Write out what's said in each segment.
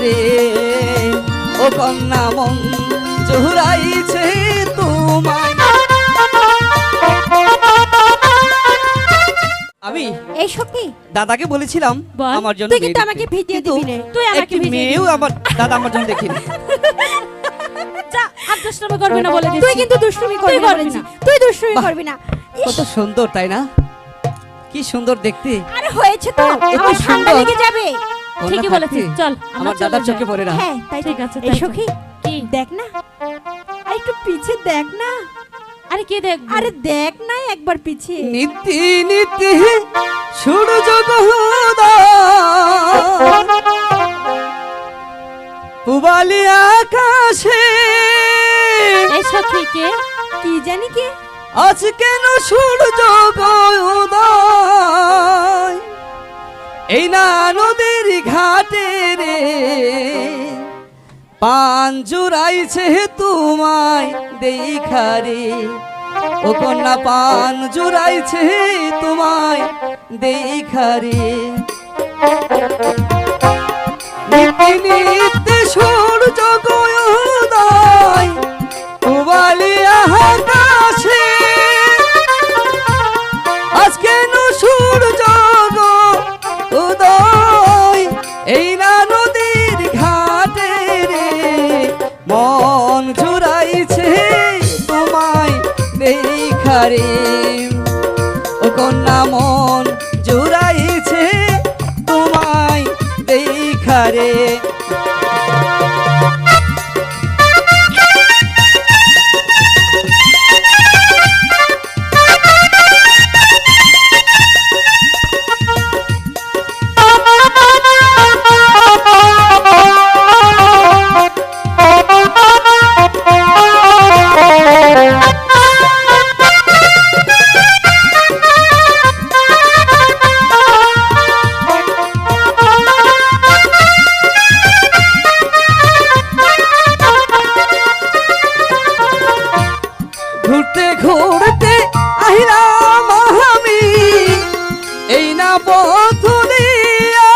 খারে ও কন্যা মন জুড়াইছে তোমায়। আমি এই সখী দাদাকে বলেছিলাম আমার জন্য তুই কিন্তু আমাকে ভিডিও দিবি না, তুই আমাকে ভিডিও মেয়েও আমার দাদা আমার জন্য দেখিনি। যা আর দুষ্টুমি করবি না বলে দিচ্ছি। তুই কিন্তু দুষ্টুমি করবি না বলেছি, তুই দুষ্টুমি করবি না। কত সুন্দর তাই না, কি সুন্দর দেখতে। আরে হয়েছে তো, আমার ঠান্ডা লেগে যাবে। ঠিকই বলেছিস, চল আমার দাদার চোখে পড়ে না। হ্যাঁ তাই ঠিক আছে, এই তাই সখী কি দেখ না, আর একটু পিছে দেখ না। আরে কি দেখ, আরে দেখ না একবার পিছে। নীতি নীতি সূর্য পুবালি আকাশে এই সখী কে কি জানি কে আজ কেন সূর্য উদয় এই না নদীর ঘাটে রে পান জুড়াইছে তোমায় দেখারে ও কন্যা পান জুড়াইছে তোমায় দেখারে নিত্যি নিত্যি সূর্য উদয় পুবালি আকাশে আজ কেন সূর্য উদয় এই না নদীর ঘাটে রে মন জুড়াইছে তোমায় দেখারে ও কন্যা মন জুড়াইছে তোমায় দেখারে ঘুরতে ঘুরতে আহিলাম আমি এই না পথ দিয়া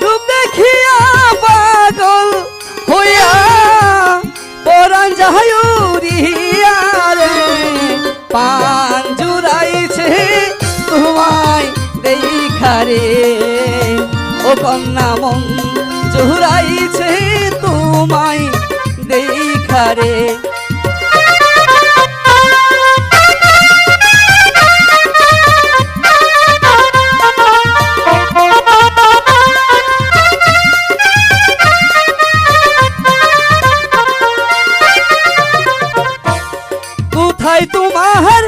রূপ দেখিয়া পাগল হইয়া পরাণ যাহাইয়া রে পান জুড়াইছে তোমায় দেখারে ও কন্যা মন জুড়াইছে তোমায় দেখারে কোথায় তোমার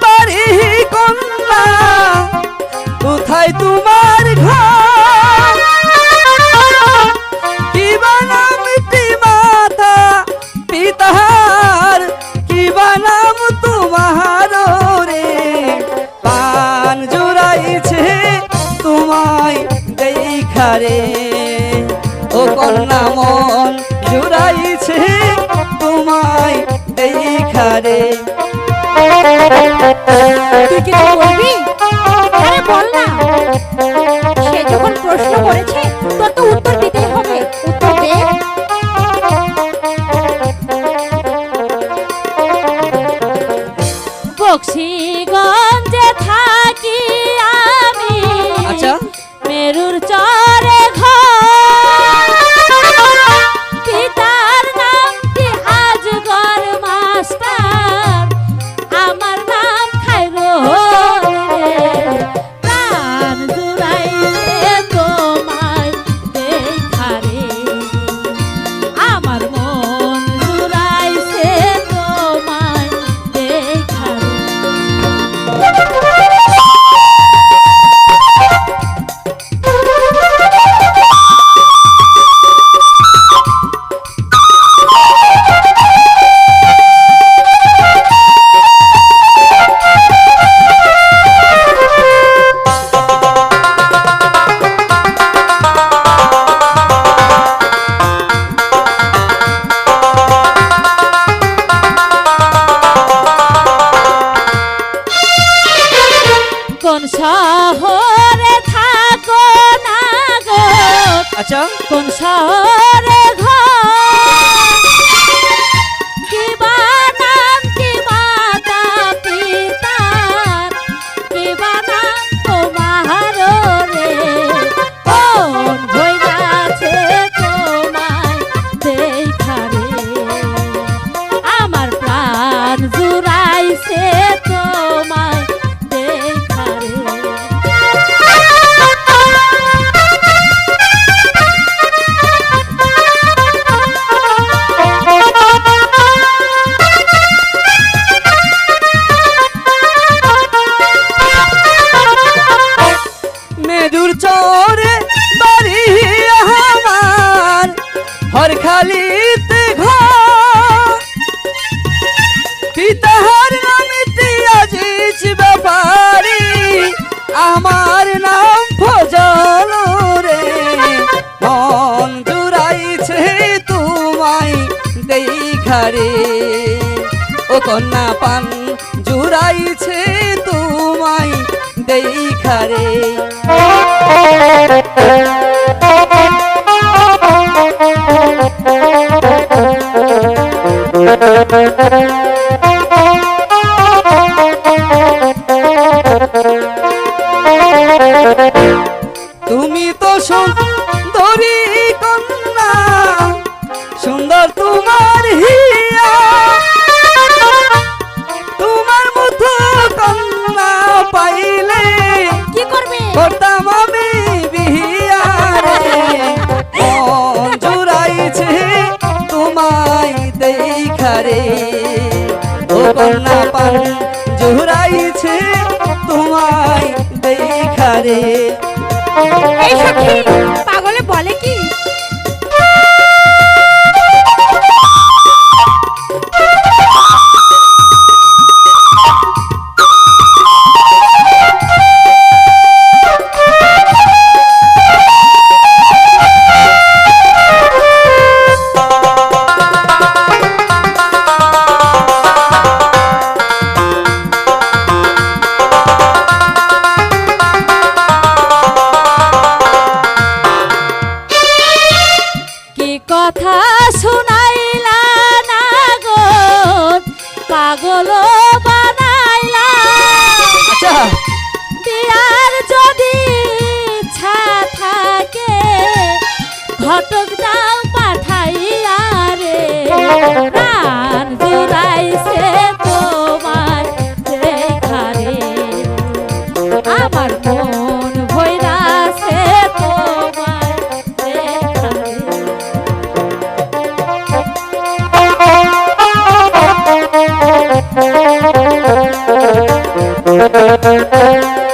বাড়ি কন্যা কোথায় তোমার ঘর কি বানাম মাতা পিতার কি বানাম তোমার রে পান জুড়াইছে তোমায় দেখারে ও কন্যা মন জুড়াইছে তোমায় দেখারে তুই কি বলবি? আরে বল না, সে যখন প্রশ্ন করেছে তোর তো উত্তর দিতেই হবে, উত্তর দে। বক্সিগঞ্জে থাকি আমি, আচ্ছা মেরুর চরে ঘর, পিতার নাম কি আজগর মাস্টার, আমার নাম খাইরো রে প্রাণ জুড়াইছে তোমায় দেখারে আমার মন জুড়াইছে তোমায় দেখারে। কোন শহরে থাকো না গো আচ্ছা কোন শহরে ঘর কিবা নাম কি মাতা পিতার কিবা নাম তোমার রে কোন ভইরাছে তোমায় দেখারে আমার প্রাণ জুড়াইছে তোমায় দেখারে মেদুর চরে বাড়ি আমার হরখালিতে ঘর পিতাহার নামে আজিজ ব্যাপারি আমার নাম ফজল রে মন জুড়াইছে তোমায় দেখারে ও কন্যা পান জুড়াইছে তোমায় দেখারে তুমি তো সুন্দরী কন্যা সুন্দর তোমার হিয়া তোমার মতো কন্যা পাইলে কি করবে করতাম আমি বিয়া রে মন জুড়াইছে তোমায় দেখারে ও কন্যা পান জুড়াইছে তোমায় দেখারে এই সখী পাগলে বলে কি কথা শুনাইলা না গো পাগল বানাইলা আচ্ছা বিয়ার যদি ইচ্ছা থাকে ঘটক দাও পাঠাইয়া রে প্রাণ জুড়াইছে তোমার দেখারে আমার মন ভইরাছে তোমার দেখারে Thank you.